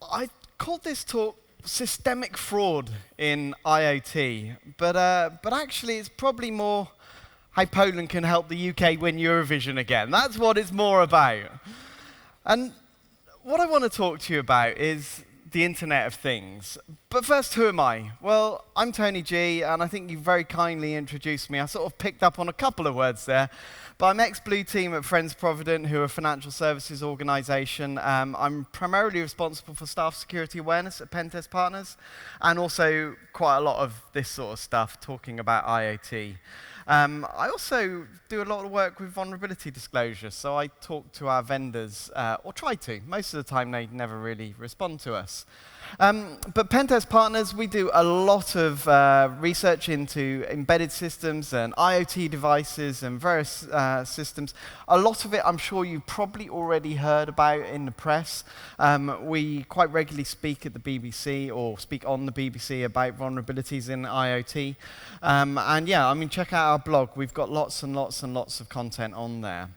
I called this talk systemic fraud in IoT, but actually it's probably more how Poland can help the UK win Eurovision again. That's what it's more about. And what I want to talk to you about is the Internet of Things. But first, who am I? Well, I'm Tony G, and I think you very kindly introduced me. I sort of picked up on a couple of words there. But I'm ex-Blue Team at Friends Provident, who are a financial services organization. I'm primarily responsible for staff security awareness at Podczas Partners, and also quite a lot of this sort of stuff, talking about IoT. I also do a lot of work with vulnerability disclosure, so I talk to our vendors, or try to. Most of the time, they never really respond to us. But Podczas Partners, we do a lot of research into embedded systems and IoT devices and various systems. A lot of it, I'm sure you probably already heard about in the press. We quite regularly speak at the BBC or speak on the BBC about vulnerabilities in IoT. And yeah, I mean, check out our blog. We've got lots and lots and lots of content on there.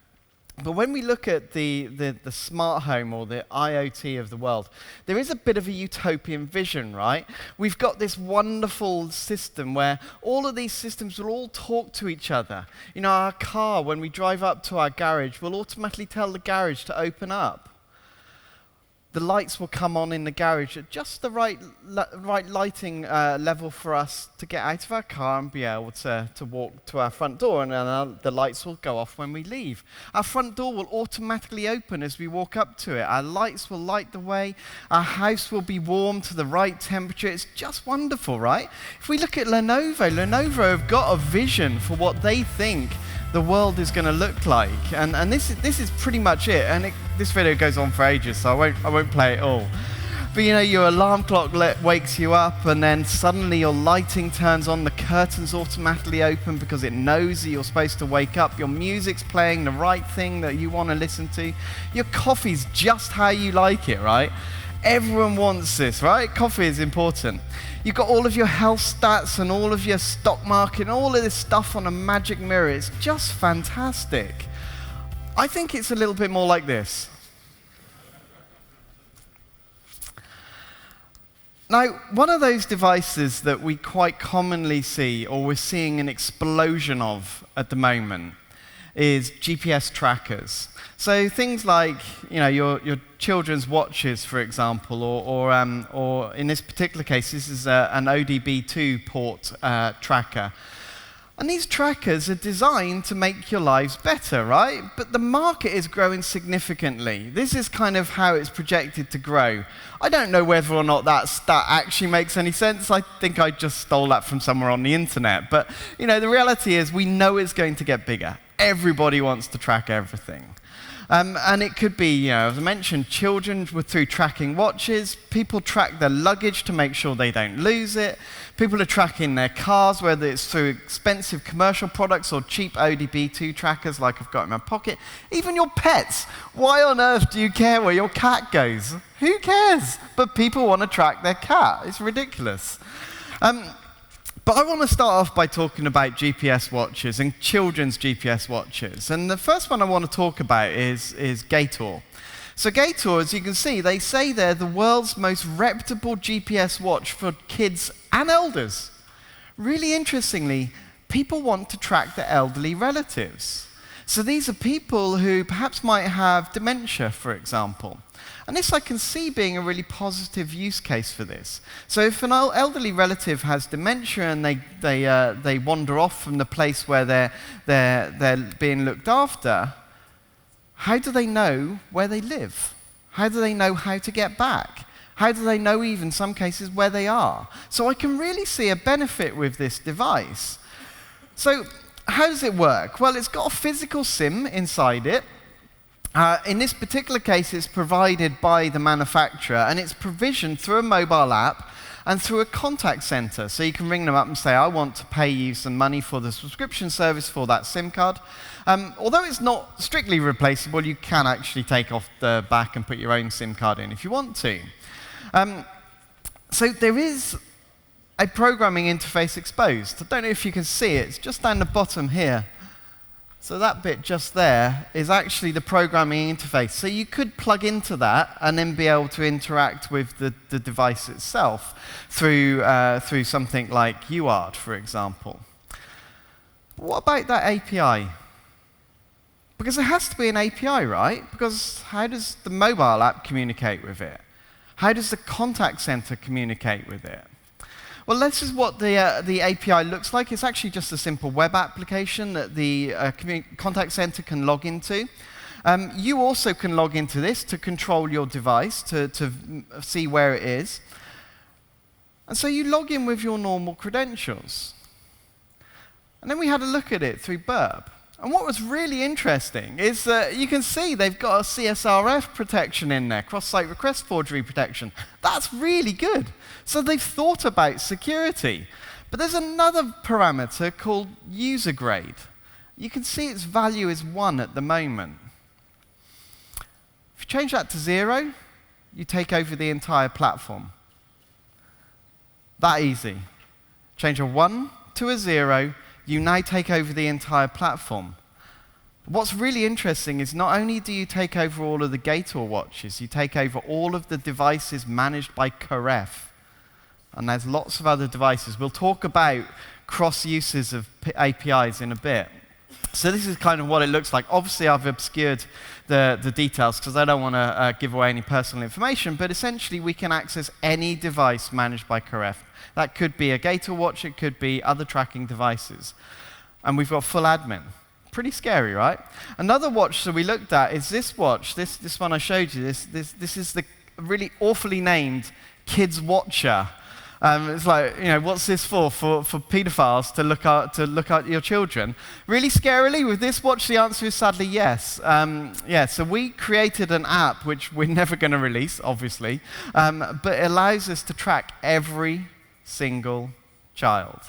But when we look at the smart home or the IoT of the world, there is a bit of a utopian vision, right? We've got this wonderful system where all of these systems will all talk to each other. You know, our car, when we drive up to our garage, will automatically tell the garage to open up. The lights will come on in the garage at just the right lighting level for us to get out of our car and be able to walk to our front door, and then the lights will go off when we leave. Our front door will automatically open as we walk up to it. Our lights will light the way. Our house will be warm to the right temperature. It's just wonderful, right? If we look at Lenovo have got a vision for what they think the world is going to look like, and this is pretty much it. And this video goes on for ages, so I won't play it all. But you know, your alarm clock wakes you up, and then suddenly your lighting turns on, the curtains automatically open because it knows that you're supposed to wake up. Your music's playing the right thing that you want to listen to. Your coffee's just how you like it, right? Everyone wants this, right? Coffee is important. You've got all of your health stats and all of your stock market and all of this stuff on a magic mirror. It's just fantastic. I think it's a little bit more like this. Now, one of those devices that we quite commonly see, or we're seeing an explosion of at the moment, is GPS trackers. So things like, you know, your children's watches, for example, or in this particular case, this is an ODB2 port tracker. And these trackers are designed to make your lives better, right? But the market is growing significantly. This is kind of how it's projected to grow. I don't know whether or not that stat actually makes any sense. I think I just stole that from somewhere on the internet. But, you know, the reality is we know it's going to get bigger. Everybody wants to track everything. And it could be, you know, as I mentioned, children through tracking watches. People track their luggage to make sure they don't lose it. People are tracking their cars, whether it's through expensive commercial products or cheap ODB2 trackers like I've got in my pocket. Even your pets. Why on earth do you care where your cat goes? Who cares? But people want to track their cat. It's ridiculous. But I want to start off by talking about GPS watches and children's GPS watches. And the first one I want to talk about is Gator. So Gator, as you can see, they say they're the world's most reputable GPS watch for kids and elders. Really interestingly, people want to track their elderly relatives. So these are people who perhaps might have dementia, for example. And this I can see being a really positive use case for this. So if an elderly relative has dementia and they wander off from the place where they're being looked after, how do they know where they live? How do they know how to get back? How do they know, even in some cases, where they are? So I can really see a benefit with this device. So how does it work? Well, it's got a physical SIM inside it. In this particular case, it's provided by the manufacturer, and it's provisioned through a mobile app and through a contact center. So you can ring them up and say, I want to pay you some money for the subscription service for that SIM card. Although it's not strictly replaceable, you can actually take off the back and put your own SIM card in if you want to. So there is a programming interface exposed. I don't know if you can see it. It's just down the bottom here. So that bit just there is actually the programming interface. So you could plug into that and then be able to interact with the device itself through something like UART, for example. But what about that API? Because it has to be an API, right? Because how does the mobile app communicate with it? How does the contact center communicate with it? Well, this is what the API looks like. It's actually just a simple web application that the contact center can log into. You also can log into this to control your device, to see where it is. And so you log in with your normal credentials. And then we had a look at it through Burp. And what was really interesting is that you can see they've got a CSRF protection in there, cross-site request forgery protection. That's really good. So they've thought about security. But there's another parameter called user grade. You can see its value is 1 at the moment. If you change that to 0, you take over the entire platform. That easy. Change a 1 to a 0, you now take over the entire platform. What's really interesting is not only do you take over all of the Gator watches, you take over all of the devices managed by Karef. And there's lots of other devices. We'll talk about cross-uses of APIs in a bit. So this is kind of what it looks like. Obviously, I've obscured the details because I don't want to give away any personal information, but essentially we can access any device managed by Karef. That could be a Gator watch, it could be other tracking devices. And we've got full admin. Pretty scary, right? Another watch that we looked at is this watch, this one I showed you. This is the really awfully named Kids Watcher. It's like, what's this for? For pedophiles to look at your children? Really scarily, with this watch, the answer is sadly yes. So we created an app, which we're never going to release, obviously, but it allows us to track every single child.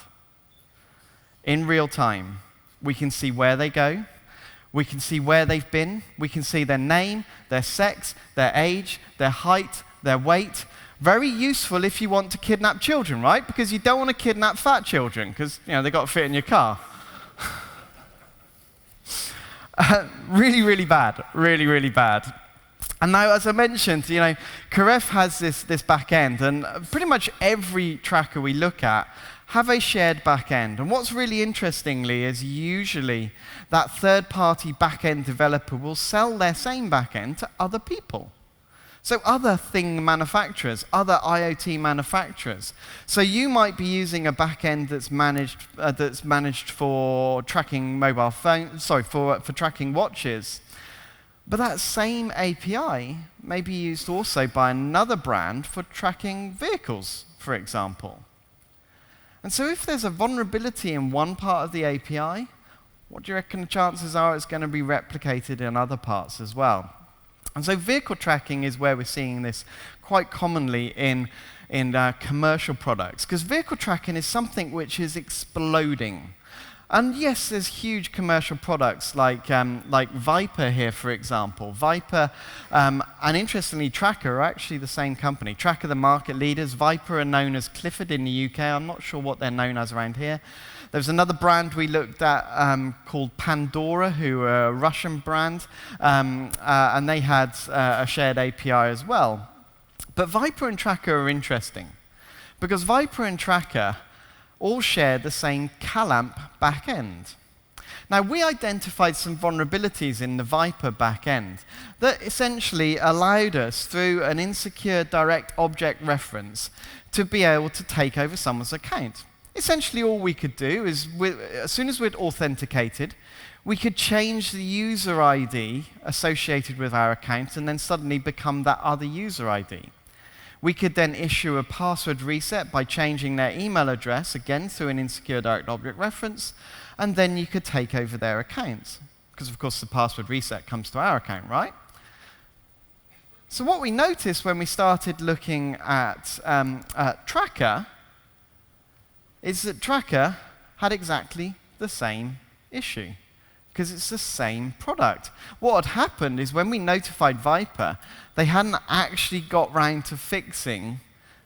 In real time, we can see where they go, we can see where they've been, we can see their name, their sex, their age, their height, their weight. Very useful if you want to kidnap children, right? Because you don't want to kidnap fat children, because they've got to fit in your car. Really, really bad. Really, really bad. And now, as I mentioned, Karef has this back end, and pretty much every tracker we look at have a shared back end. And what's really interestingly is usually that third-party back-end developer will sell their same back end to other people. So other thing manufacturers, other IoT manufacturers. So you might be using a backend that's managed for tracking mobile phone, for tracking watches. But that same API may be used also by another brand for tracking vehicles, for example. And so if there's a vulnerability in one part of the API, what do you reckon the chances are it's going to be replicated in other parts as well? And so vehicle tracking is where we're seeing this quite commonly in commercial products, because vehicle tracking is something which is exploding. And yes, there's huge commercial products like Viper here, for example. Viper and interestingly, Tracker are actually the same company. Tracker, the market leaders. Viper are known as Clifford in the UK. I'm not sure what they're known as around here. There's another brand we looked at called Pandora, who are a Russian brand, and they had a shared API as well. But Viper and Tracker are interesting, because Viper and Tracker all share the same CalAmp backend. Now, we identified some vulnerabilities in the Viper backend that essentially allowed us, through an insecure direct object reference, to be able to take over someone's account. Essentially, all we could do is, as soon as we'd authenticated, we could change the user ID associated with our account and then suddenly become that other user ID. We could then issue a password reset by changing their email address, again through an insecure direct object reference, and then you could take over their account. Because, of course, the password reset comes to our account, right? So what we noticed when we started looking at Tracker is that Tracker had exactly the same issue, because it's the same product. What had happened is when we notified Viper, they hadn't actually got round to fixing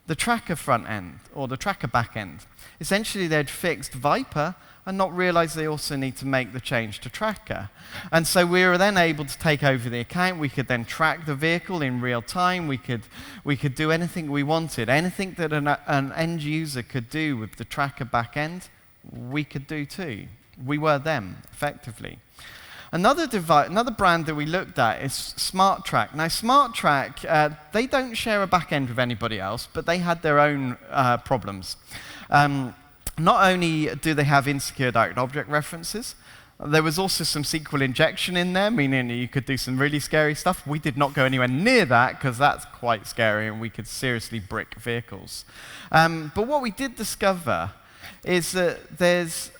the tracker front end or the tracker back end. Essentially, they'd fixed Viper and not realize they also need to make the change to tracker. And so we were then able to take over the account. We could then track the vehicle in real time. We could do anything we wanted. Anything that an end user could do with the tracker back end, we could do too. We were them, effectively. Another brand that we looked at is SmartTrack. Now, SmartTrack, they don't share a back end with anybody else, but they had their own problems. Not only do they have insecure direct object references, there was also some SQL injection in there, meaning you could do some really scary stuff. We did not go anywhere near that, because that's quite scary, and we could seriously brick vehicles. But what we did discover is that there's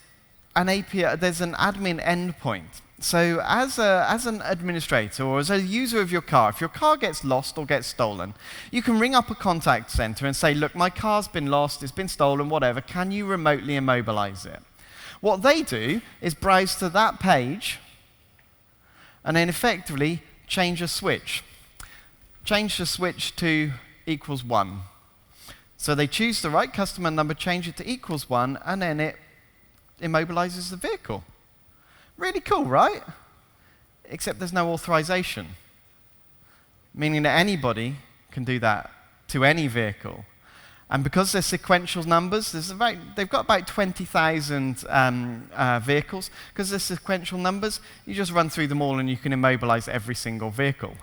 an API, there's an admin endpoint. So as an administrator or as a user of your car, if your car gets lost or gets stolen, you can ring up a contact center and say, look, my car's been lost, it's been stolen, whatever, can you remotely immobilize it? What they do is browse to that page and then effectively change a switch. Change the switch to =1. So they choose the right customer number, change it to =1, and then it immobilizes the vehicle. Really cool, right? Except there's no authorization, meaning that anybody can do that to any vehicle. And because they're sequential numbers, they've got about 20,000 vehicles. Because they're sequential numbers, you just run through them all and you can immobilize every single vehicle.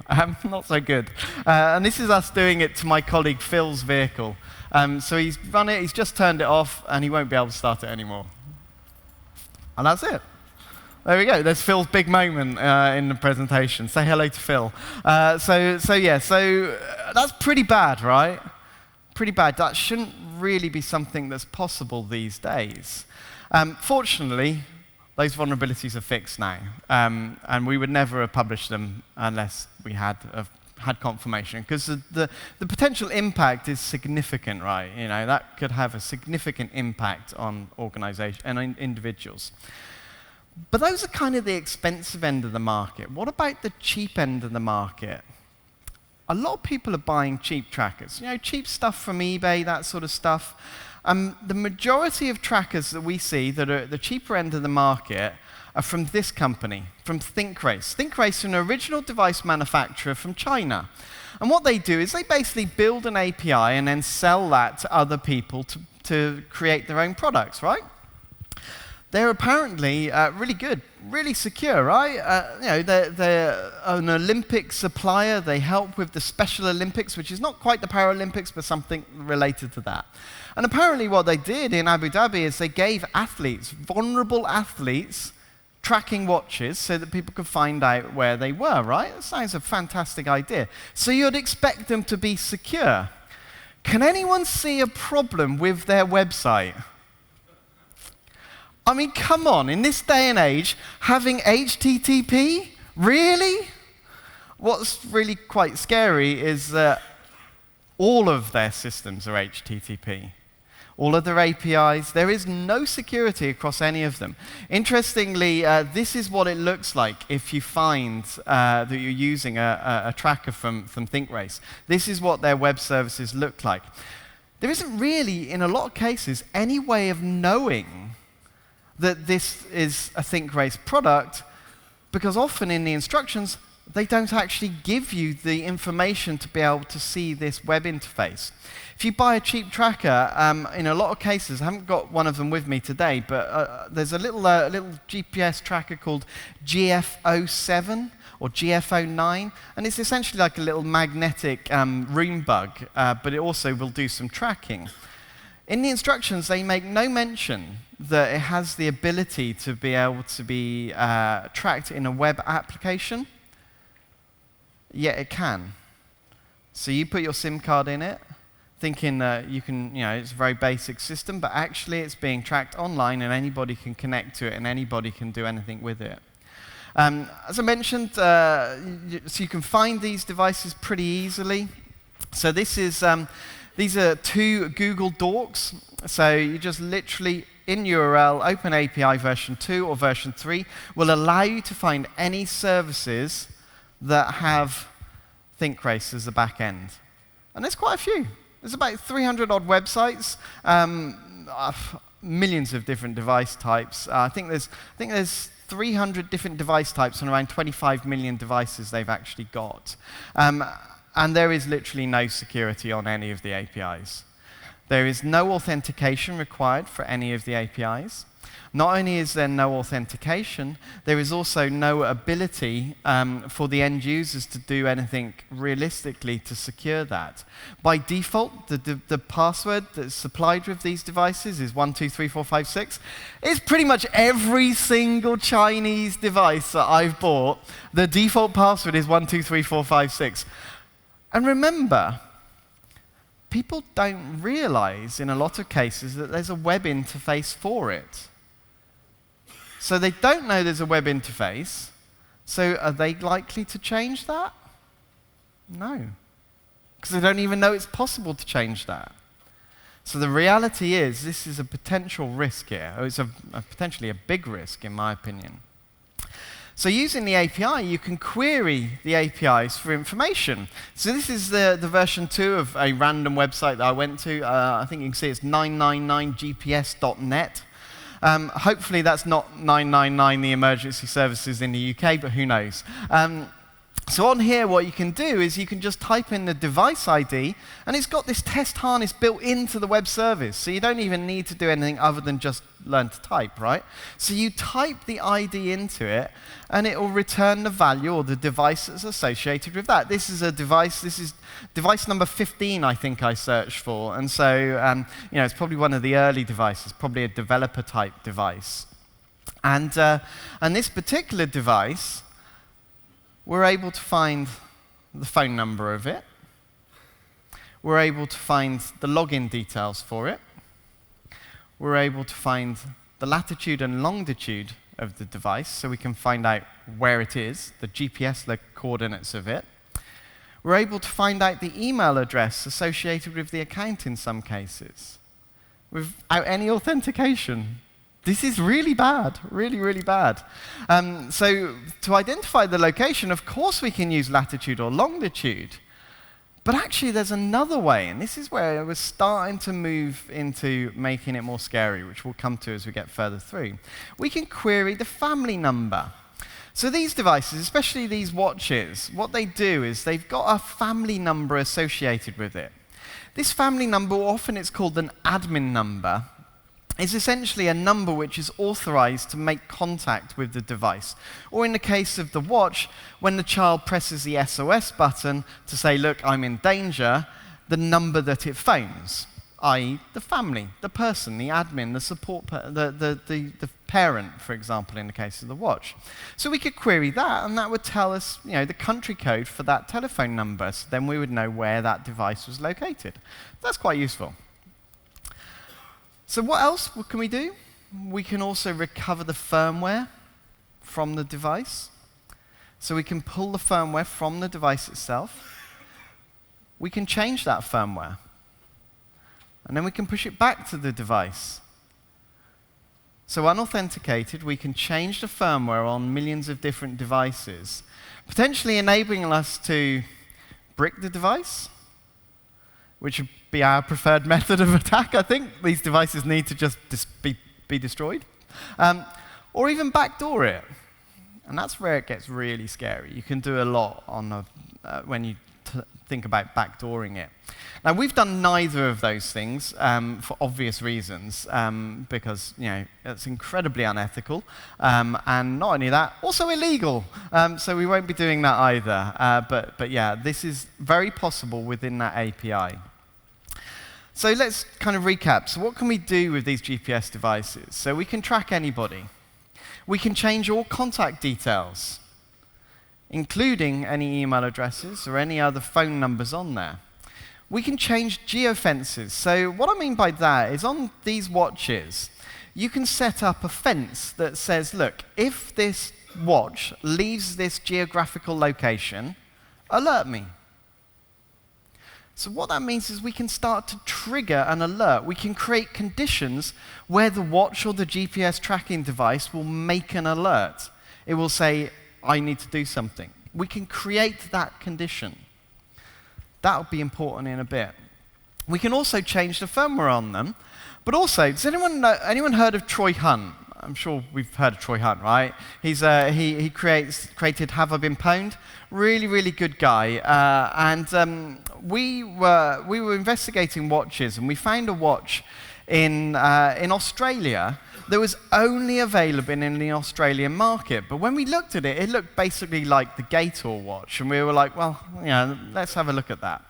Not so good. And this is us doing it to my colleague Phil's vehicle. So he's run it, he's just turned it off, and he won't be able to start it anymore. And that's it. There we go. There's Phil's big moment in the presentation. Say hello to Phil. So that's pretty bad, right? Pretty bad. That shouldn't really be something that's possible these days. Fortunately, those vulnerabilities are fixed now, and we would never have published them unless we had confirmation, because the potential impact is significant, right? You know, that could have a significant impact on organizations and individuals. But those are kind of the expensive end of the market. What about the cheap end of the market? A lot of people are buying cheap trackers. You know, cheap stuff from eBay, that sort of stuff. The majority of trackers that we see that are at the cheaper end of the market are from this company, from ThinkRace. ThinkRace is an original device manufacturer from China. And what they do is they basically build an API and then sell that to other people to create their own products, right? They're apparently really good, really secure, right? You know, they're an Olympic supplier. They help with the Special Olympics, which is not quite the Paralympics, but something related to that. And apparently what they did in Abu Dhabi is they gave athletes, vulnerable athletes, tracking watches so that people could find out where they were, right? That sounds a fantastic idea. So you'd expect them to be secure. Can anyone see a problem with their website? I mean, come on, in this day and age, having HTTP? Really? What's really quite scary is that all of their systems are HTTP. All of their APIs, there is no security across any of them. Interestingly, this is what it looks like if you find that you're using a tracker from ThinkRace. This is what their web services look like. There isn't really, in a lot of cases, any way of knowing that this is a ThinkRace product, because often in the instructions, they don't actually give you the information to be able to see this web interface. If you buy a cheap tracker, in a lot of cases, I haven't got one of them with me today, but there's a little GPS tracker called GF07 or GF09, and it's essentially like a little magnetic room bug, but it also will do some tracking. In the instructions, they make no mention that it has the ability to be able to be tracked in a web application, yet it can. So you put your SIM card in it, thinking that you can, you know, it's a very basic system, but actually it's being tracked online and anybody can connect to it and anybody can do anything with it. As I mentioned, so you can find these devices pretty easily. So this is, these are 2 Google Docs. So you just literally, in URL, open API version 2 or version 3 will allow you to find any services that have ThinkRace as the back end. And there's quite a few. There's about 300 odd websites, millions of different device types. I think there's 300 different device types and around 25 million devices they've actually got. And there is literally no security on any of the APIs. There is no authentication required for any of the APIs. Not only is there no authentication, there is also no ability for the end users to do anything realistically to secure that. By default, the password that's supplied with these devices is 123456. It's pretty much every single Chinese device that I've bought. The default password is 123456. And remember, people don't realize in a lot of cases that there's a web interface for it. So they don't know there's a web interface. So are they likely to change that? No. Because they don't even know it's possible to change that. So the reality is this is a potential risk here. Or it's potentially a big risk, in my opinion. So using the API, you can query the APIs for information. So this is the version 2 of a random website that I went to. I think you can see it's 999gps.net. Hopefully that's not 999, the emergency services in the UK, but who knows. So on here, what you can do is you can just type in the device ID, and it's got this test harness built into the web service. So you don't even need to do anything other than just learn to type, right? So you type the ID into it, and it will return the value or the device that's associated with that. This is device number 15, I think I searched for. And so it's probably one of the early devices, probably a developer-type device. And this particular device, we're able to find the phone number of it. We're able to find the login details for it. We're able to find the latitude and longitude of the device, so we can find out where it is, the GPS coordinates of it. We're able to find out the email address associated with the account in some cases, without any authentication. This is really bad, really, really bad. So to identify the location, of course we can use latitude or longitude. But actually there's another way, and this is where we're starting to move into making it more scary, which we'll come to as we get further through. We can query the family number. So these devices, especially these watches, what they do is they've got a family number associated with it. This family number, often it's called an admin number, is essentially a number which is authorized to make contact with the device. Or in the case of the watch, when the child presses the SOS button to say, look, I'm in danger, the number that it phones, i.e. the family, the person, the admin, the support, the parent, for example, in the case of the watch. So we could query that, and that would tell us the country code for that telephone number, so then we would know where that device was located. That's quite useful. So what else can we do? We can also recover the firmware from the device. So we can pull the firmware from the device itself. We can change that firmware. And then we can push it back to the device. So unauthenticated, we can change the firmware on millions of different devices, potentially enabling us to brick the device, which would be our preferred method of attack, I think. These devices need to just be destroyed. Or even backdoor it. And that's where it gets really scary. You can do a lot when you think about backdooring it. Now, we've done neither of those things for obvious reasons, because it's incredibly unethical, and not only that, also illegal. So we won't be doing that either. But yeah, this is very possible within that API. So let's kind of recap. So what can we do with these GPS devices? So we can track anybody. We can change all contact details, including any email addresses or any other phone numbers on there. We can change Geo Fences. So what I mean by that is on these watches, you can set up a fence that says, look, if this watch leaves this geographical location, alert me. So what that means is we can start to trigger an alert. We can create conditions where the watch or the GPS tracking device will make an alert. It will say, I need to do something. We can create that condition. That'll be important in a bit. We can also change the firmware on them. But also, does anyone heard of Troy Hunt? I'm sure we've heard of Troy Hunt, right? He created Have I Been Pwned? Really, really good guy. We were investigating watches, and we found a watch in Australia that was only available in the Australian market. But when we looked at it, it looked basically like the Gator watch, and we were like, well, let's have a look at that.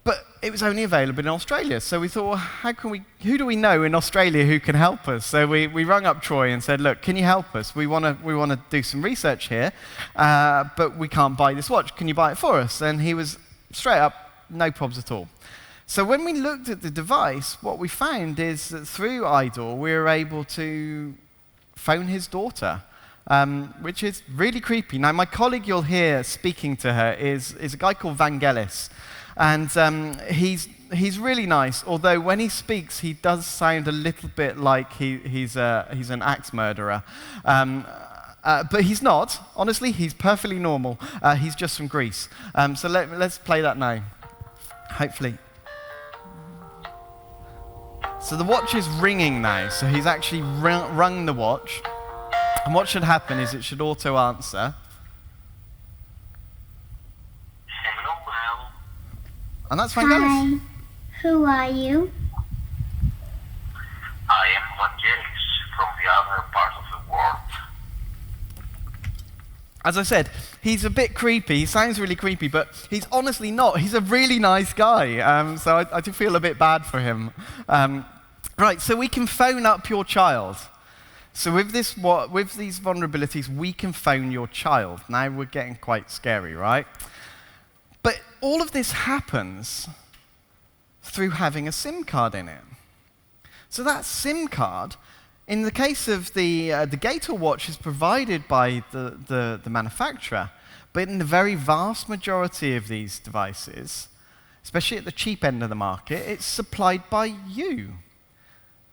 But it was only available in Australia, so we thought, well, who do we know in Australia who can help us? So we rung up Troy and said, look, can you help us? We want to do some research here, but we can't buy this watch. Can you buy it for us? And he was straight up, no probs at all. So when we looked at the device, what we found is that through IDOR, we were able to phone his daughter, which is really creepy. Now, my colleague you'll hear speaking to her is a guy called Vangelis. And he's really nice, although when he speaks, he does sound a little bit like he's an axe murderer. But he's not. Honestly, he's perfectly normal. He's just from Greece. So let's play that now, hopefully. So the watch is ringing now, so he's actually rung the watch. And what should happen is it should auto-answer. And that's Vangelis. Hi, who are you? I am Vangelis from the other part of the world. As I said, he's a bit creepy. He sounds really creepy, but he's honestly not. He's a really nice guy. So I do feel a bit bad for him. Right, so we can phone up your child. So with these vulnerabilities, we can phone your child. Now we're getting quite scary, right? But all of this happens through having a SIM card in it. So that SIM card, in the case of the Gator watch, is provided by the manufacturer, but in the very vast majority of these devices, especially at the cheap end of the market, it's supplied by you.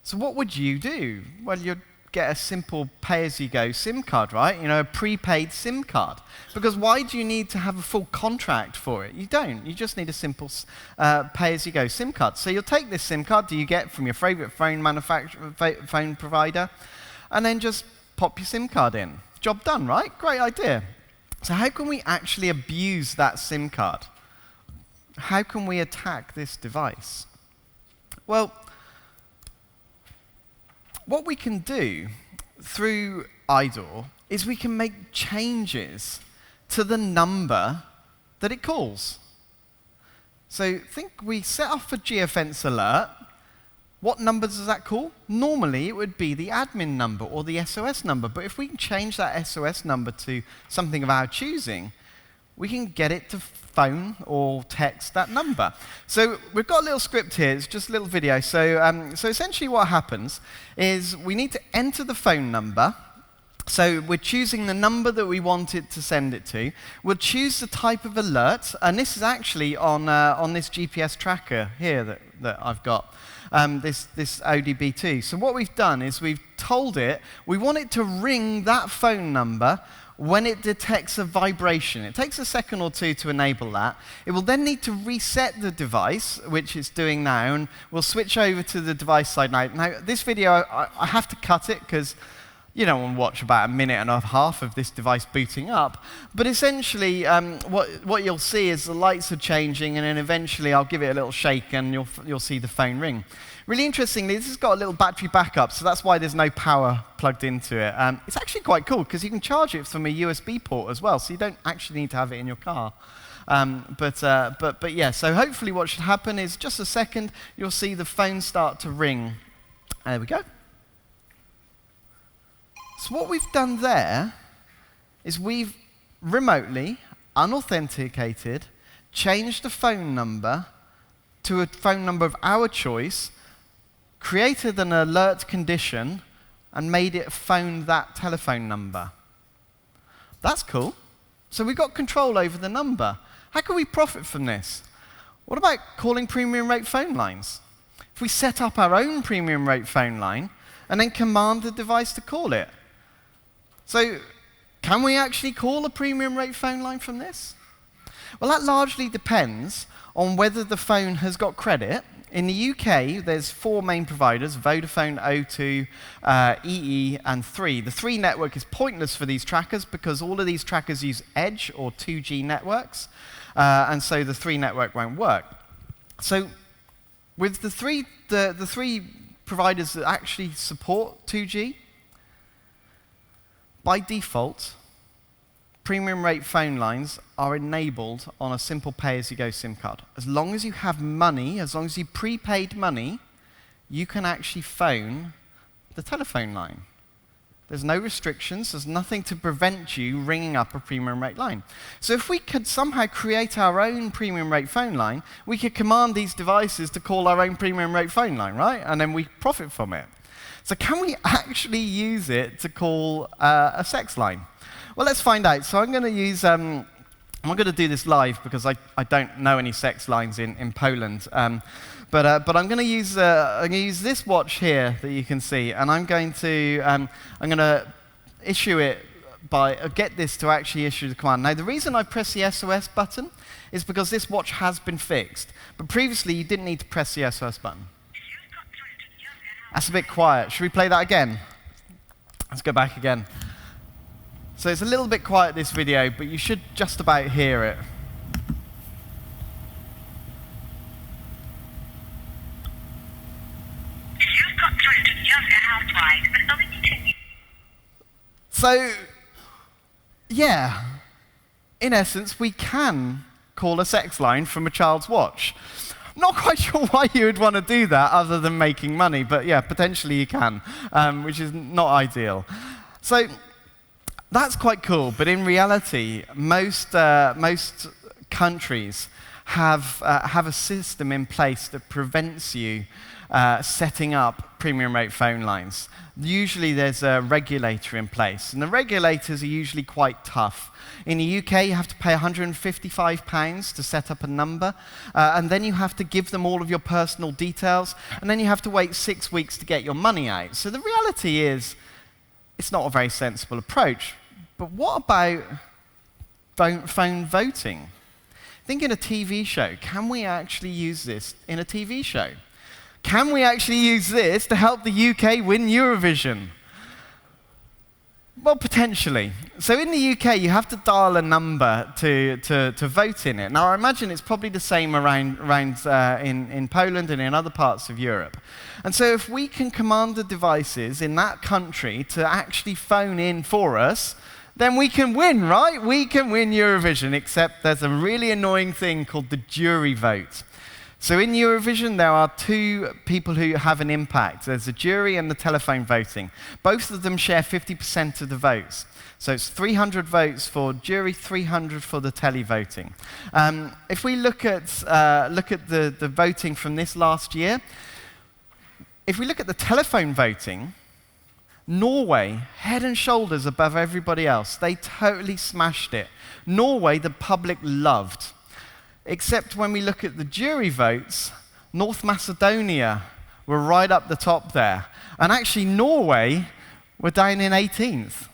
So what would you do? Well, you'd get a simple pay-as-you-go SIM card, right? A prepaid SIM card. Because why do you need to have a full contract for it? You don't. You just need a simple pay-as-you-go SIM card. So you'll take this SIM card that you get from your favorite phone provider, and then just pop your SIM card in. Job done, right? Great idea. So how can we actually abuse that SIM card? How can we attack this device? Well, what we can do through IDOR is we can make changes to the number that it calls. So think we set off a Geo Fence alert. What number does that call? Normally, it would be the admin number or the SOS number. But if we can change that SOS number to something of our choosing, we can get it to phone or text that number. So we've got a little script here. It's just a little video. So essentially what happens is we need to enter the phone number. So we're choosing the number that we want it to send it to. We'll choose the type of alert. And this is actually on this GPS tracker here that I've got, this ODB2. So what we've done is we've told it we want it to ring that phone number when it detects a vibration. It takes a second or two to enable that. It will then need to reset the device, which it's doing now, and we'll switch over to the device side now. Now, this video, I have to cut it because you don't want to watch about a minute and a half of this device booting up. But essentially, what you'll see is the lights are changing, and then eventually I'll give it a little shake, and you'll see the phone ring. Really interestingly, this has got a little battery backup, so that's why there's no power plugged into it. It's actually quite cool, because you can charge it from a USB port as well, so you don't actually need to have it in your car. But yeah, so hopefully what should happen is just a second, you'll see the phone start to ring. There we go. So what we've done there is we've remotely, unauthenticated, changed the phone number to a phone number of our choice, created an alert condition, and made it phone that telephone number. That's cool. So we've got control over the number. How can we profit from this? What about calling premium rate phone lines? If we set up our own premium rate phone line and then command the device to call it. So can we actually call a premium rate phone line from this? Well, that largely depends on whether the phone has got credit. In the UK, there's 4 main providers: Vodafone, O2, EE, and 3. The 3 network is pointless for these trackers because all of these trackers use Edge or 2G networks, and so the 3 network won't work. So with the three providers that actually support 2G, by default, premium rate phone lines are enabled on a simple pay-as-you-go SIM card. As long as you have money, as long as you prepaid money, you can actually phone the telephone line. There's no restrictions. There's nothing to prevent you ringing up a premium rate line. So if we could somehow create our own premium rate phone line, we could command these devices to call our own premium rate phone line, right? And then we profit from it. So can we actually use it to call a sex line? Well, let's find out. So I'm going to use, I'm going to do this live because I don't know any sex lines in Poland. But I'm going to use this watch here that you can see, and I'm going to issue it get this to actually issue the command. Now, the reason I press the SOS button is because this watch has been fixed. But previously, you didn't need to press the SOS button. That's a bit quiet. Should we play that again? Let's go back again. So it's a little bit quiet, this video, but you should just about hear it. So, yeah, in essence, we can call a sex line from a child's watch. Not quite sure why you would want to do that other than making money, but yeah, potentially you can, which is not ideal. So that's quite cool, but in reality, most countries have a system in place that prevents you setting up premium rate phone lines. Usually there's a regulator in place, and the regulators are usually quite tough. In the UK, you have to pay £155 to set up a number, and then you have to give them all of your personal details, and then you have to wait 6 weeks to get your money out. So the reality is, it's not a very sensible approach. But what about phone voting? Think in a TV show. Can we actually use this in a TV show? Can we actually use this to help the UK win Eurovision? Well, potentially. So in the UK, you have to dial a number to vote in it. Now, I imagine it's probably the same around in Poland and in other parts of Europe. And so if we can command the devices in that country to actually phone in for us, then we can win, right? We can win Eurovision, except there's a really annoying thing called the jury vote. So in Eurovision, there are 2 people who have an impact. There's the jury and the telephone voting. Both of them share 50% of the votes. So it's 300 votes for jury, 300 for the tele-voting. If we look at the voting from this last year, if we look at the telephone voting, Norway, head and shoulders above everybody else. They totally smashed it. Norway, the public loved. Except when we look at the jury votes, North Macedonia were right up the top there. And actually, Norway were down in 18th.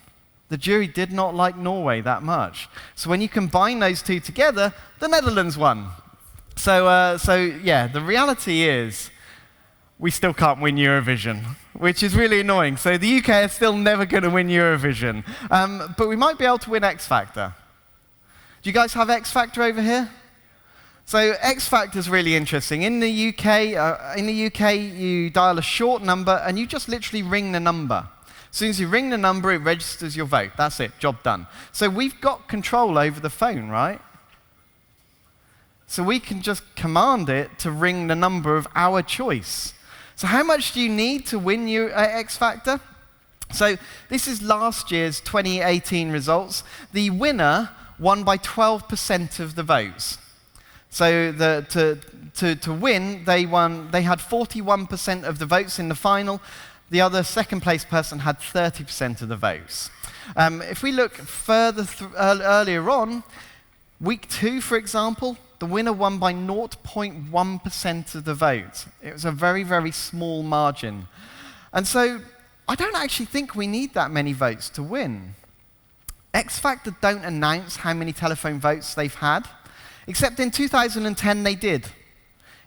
The jury did not like Norway that much. So when you combine those 2 together, the Netherlands won. So yeah, the reality is, we still can't win Eurovision, which is really annoying. So the UK is still never going to win Eurovision. But we might be able to win X Factor. Do you guys have X Factor over here? So X Factor is really interesting. In the UK, you dial a short number, and you just literally ring the number. As soon as you ring the number, it registers your vote. That's it, job done. So we've got control over the phone, right? So we can just command it to ring the number of our choice. So how much do you need to win your X Factor? So this is last year's 2018 results. The winner won by 12% of the votes. So to win, they had 41% of the votes in the final. The other second place person had 30% of the votes. If we look further earlier on, week 2, for example, the winner won by 0.1% of the vote. It was a very, very small margin. And so I don't actually think we need that many votes to win. X Factor don't announce how many telephone votes they've had. Except in 2010 they did.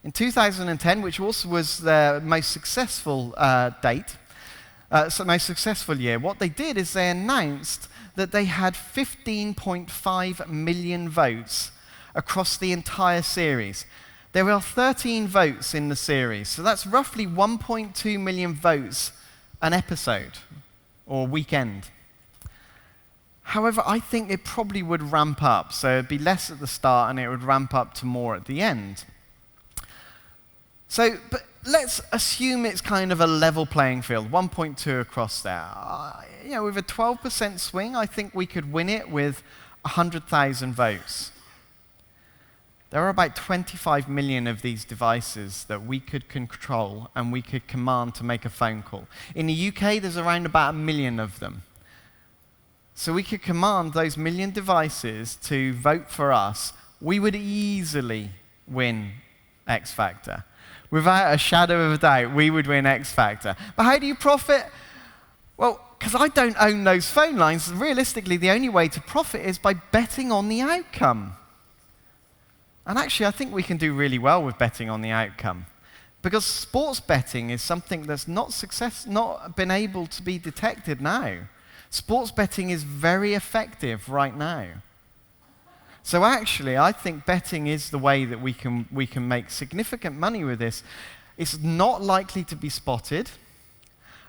In 2010, which also was their most successful most successful year, what they did is they announced that they had 15.5 million votes across the entire series. There are 13 votes in the series, so that's roughly 1.2 million votes an episode or weekend. However, I think it probably would ramp up, so it'd be less at the start and it would ramp up to more at the end. So, but let's assume it's kind of a level playing field, 1.2 across there. With a 12% swing, I think we could win it with 100,000 votes. There are about 25 million of these devices that we could control and we could command to make a phone call. In the UK, there's around about 1 million of them. So we could command those million devices to vote for us. We would easily win X Factor. Without a shadow of a doubt, we would win X Factor. But how do you profit? Well, because I don't own those phone lines, realistically, the only way to profit is by betting on the outcome. And actually, I think we can do really well with betting on the outcome. Because sports betting is something that's not been able to be detected now. Sports betting is very effective right now. So actually, I think betting is the way that we can make significant money with this. It's not likely to be spotted.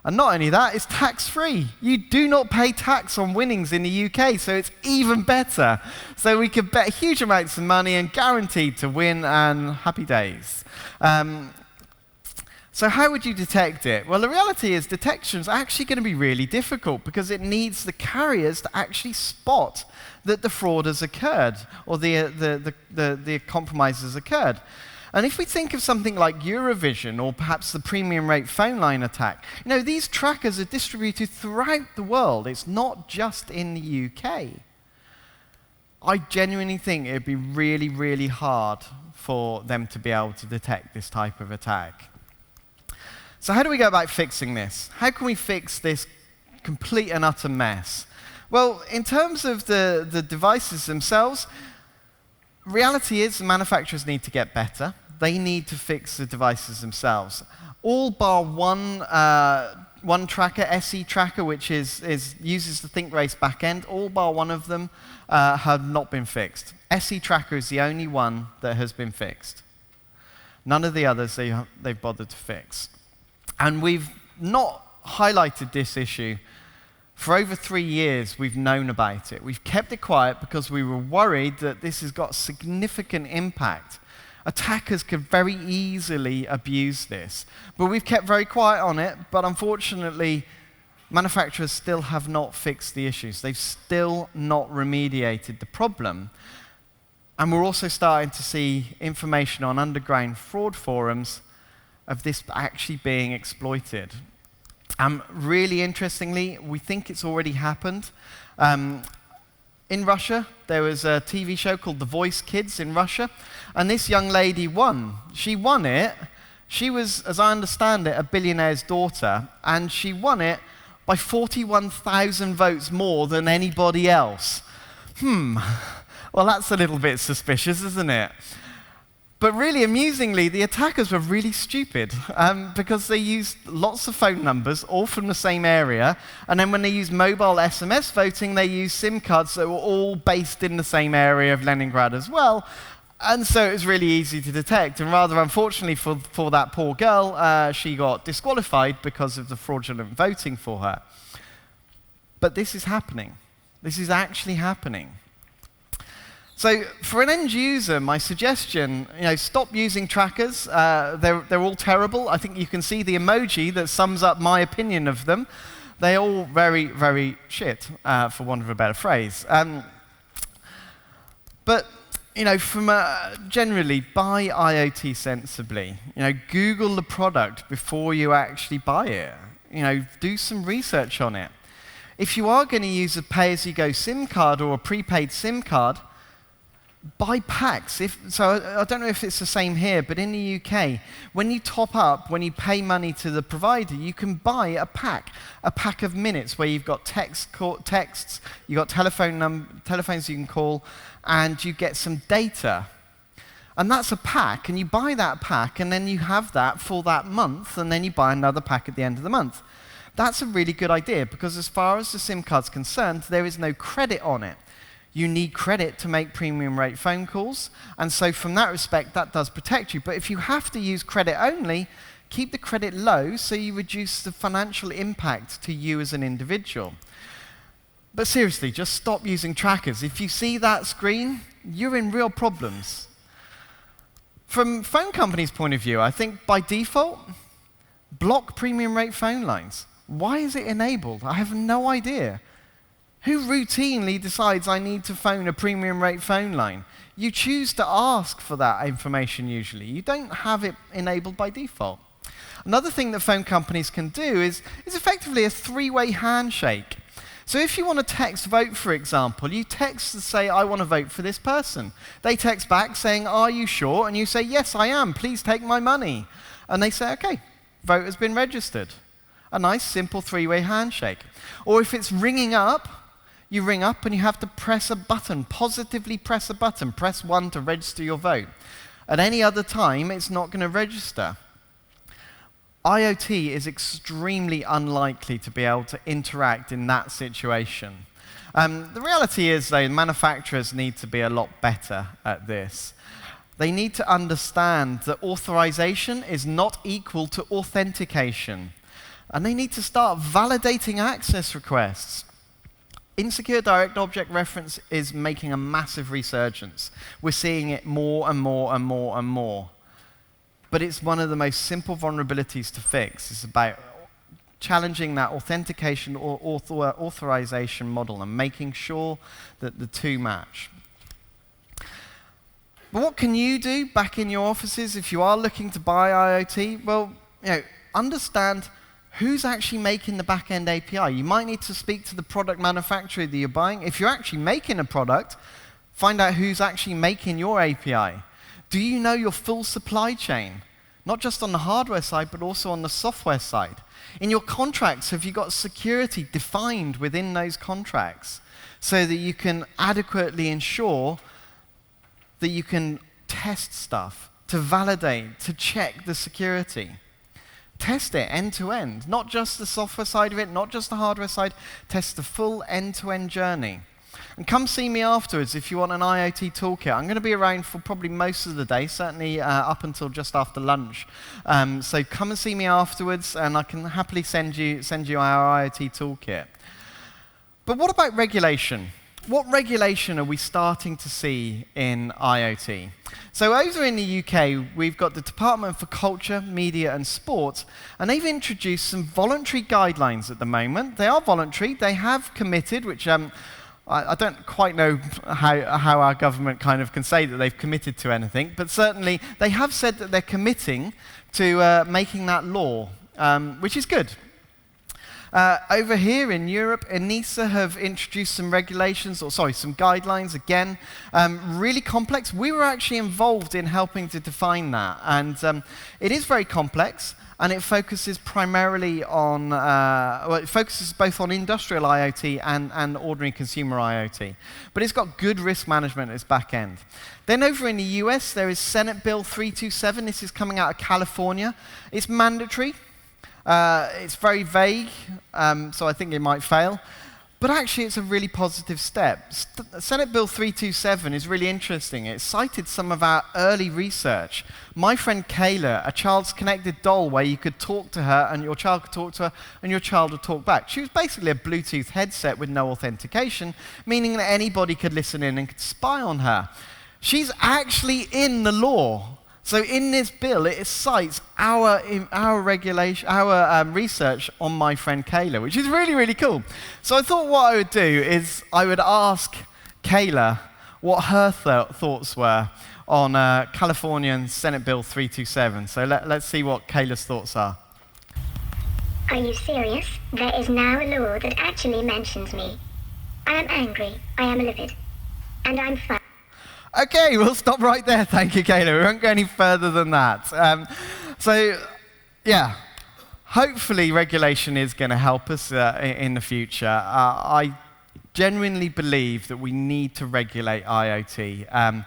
And not only that, it's tax-free. You do not pay tax on winnings in the UK, so it's even better. So we could bet huge amounts of money and guaranteed to win, and happy days. So how would you detect it? Well, the reality is detection is actually going to be really difficult because it needs the carriers to actually spot that the fraud has occurred or the compromise has occurred. And if we think of something like Eurovision or perhaps the premium rate phone line attack, these trackers are distributed throughout the world. It's not just in the UK. I genuinely think it would be really, really hard for them to be able to detect this type of attack. So how do we go about fixing this? How can we fix this complete and utter mess? Well, in terms of the devices themselves, reality is the manufacturers need to get better. They need to fix the devices themselves. All bar one tracker, SE tracker, which uses the ThinkRace backend, all bar one of them have not been fixed. SE tracker is the only one that has been fixed. None of the others they've bothered to fix. And we've not highlighted this issue. For over 3 years, we've known about it. We've kept it quiet because we were worried that this has got significant impact. Attackers could very easily abuse this. But we've kept very quiet on it, but unfortunately, manufacturers still have not fixed the issues. They've still not remediated the problem. And we're also starting to see information on underground fraud forums of this actually being exploited. Really interestingly, we think it's already happened. In Russia, there was a TV show called The Voice Kids in Russia, and this young lady won. She won it. She was, as I understand it, a billionaire's daughter, and she won it by 41,000 votes more than anybody else. Well, that's a little bit suspicious, isn't it? But really amusingly, the attackers were really stupid because they used lots of phone numbers, all from the same area, and then when they used mobile SMS voting, they used SIM cards that were all based in the same area of Leningrad as well, and so it was really easy to detect. And rather unfortunately for that poor girl, she got disqualified because of the fraudulent voting for her. But this is happening. This is actually happening. So for an end user, my suggestion, stop using trackers. They're all terrible. I think you can see the emoji that sums up my opinion of them. They're all very, very shit, for want of a better phrase. But generally, buy IoT sensibly. Google the product before you actually buy it. Do some research on it. If you are going to use a pay-as-you-go SIM card or a prepaid SIM card, buy packs. I don't know if it's the same here, but in the UK, when you top up, when you pay money to the provider, you can buy a pack of minutes where you've got texts, you've got telephones you can call, and you get some data And that's a pack, and you buy that pack, and then you have that for that month, and then you buy another pack at the end of the month. That's a really good idea, because as far as the SIM card's concerned, there is no credit on it. You need credit to make premium rate phone calls, and so from that respect, that does protect you. But if you have to use credit only, keep the credit low so you reduce the financial impact to you as an individual. But seriously, just stop using trackers. If you see that screen, you're in real problems. From phone companies' point of view, I think by default, block premium rate phone lines. Why is it enabled? I have no idea. Who routinely decides I need to phone a premium rate phone line? You choose to ask for that information usually. You don't have it enabled by default. Another thing that phone companies can do is effectively a three-way handshake. So if you want to text vote, for example, you text to say, I want to vote for this person. They text back saying, are you sure? And you say, yes, I am. Please take my money. And they say, OK, vote has been registered. A nice, simple three-way handshake. Or if it's ringing up, you ring up and you have to press a button, positively press a button. Press 1 to register your vote. At any other time, it's not going to register. IoT is extremely unlikely to be able to interact in that situation. The reality is, though, manufacturers need to be a lot better at this. They need to understand that authorization is not equal to authentication. And they need to start validating access requests. Insecure direct object reference is making a massive resurgence. We're seeing it more and more and more and more. But it's one of the most simple vulnerabilities to fix. It's about challenging that authentication or authorization model and making sure that the two match. But what can you do back in your offices if you are looking to buy IoT? Well, understand who's actually making the back-end API. You might need to speak to the product manufacturer that you're buying. If you're actually making a product, find out who's actually making your API. Do you know your full supply chain? Not just on the hardware side, but also on the software side. In your contracts, have you got security defined within those contracts so that you can adequately ensure that you can test stuff, to validate, to check the security? Test it end-to-end, not just the software side of it, not just the hardware side. Test the full end-to-end journey. And come see me afterwards if you want an IoT toolkit. I'm going to be around for probably most of the day, certainly up until just after lunch. So come and see me afterwards, and I can happily send you our IoT toolkit. But what about regulation? What regulation are we starting to see in IoT? So over in the UK, we've got the Department for Culture, Media and Sport, and they've introduced some voluntary guidelines at the moment. They are voluntary. They have committed, which I don't quite know how our government kind of can say that they've committed to anything, but certainly they have said that they're committing to making that law, which is good. Over here in Europe, ENISA have introduced some regulations, some guidelines again, really complex. We were actually involved in helping to define that, and it is very complex, and it focuses primarily on, it focuses both on industrial IoT and ordinary consumer IoT. But it's got good risk management at its back end. Then over in the US, there is Senate Bill 327. This is coming out of California. It's mandatory. It's very vague, so I think it might fail. But actually, it's a really positive step. Senate Bill 327 is really interesting. It cited some of our early research. My friend Kayla, a child's connected doll where you could talk to her and your child could talk to her and your child would talk back. She was basically a Bluetooth headset with no authentication, meaning that anybody could listen in and could spy on her. She's actually in the law. So in this bill, it cites our research on my friend Kayla, which is really, really cool. So I thought what I would do is I would ask Kayla what her thoughts were on Californian Senate Bill 327. So let's see what Kayla's thoughts are. Are you serious? There is now a law that actually mentions me. I am angry, I am livid, and I'm fine. OK, we'll stop right there. Thank you, Kayla. We won't go any further than that. Yeah, hopefully regulation is going to help us in the future. I genuinely believe that we need to regulate IoT.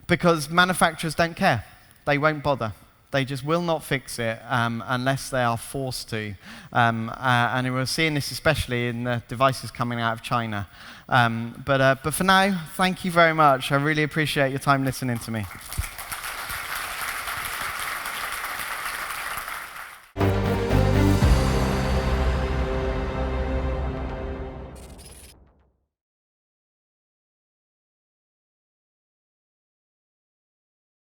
because manufacturers don't care. They won't bother. They just will not fix it unless they are forced to. And we're seeing this especially in the devices coming out of China. But for now, thank you very much. I really appreciate your time listening to me.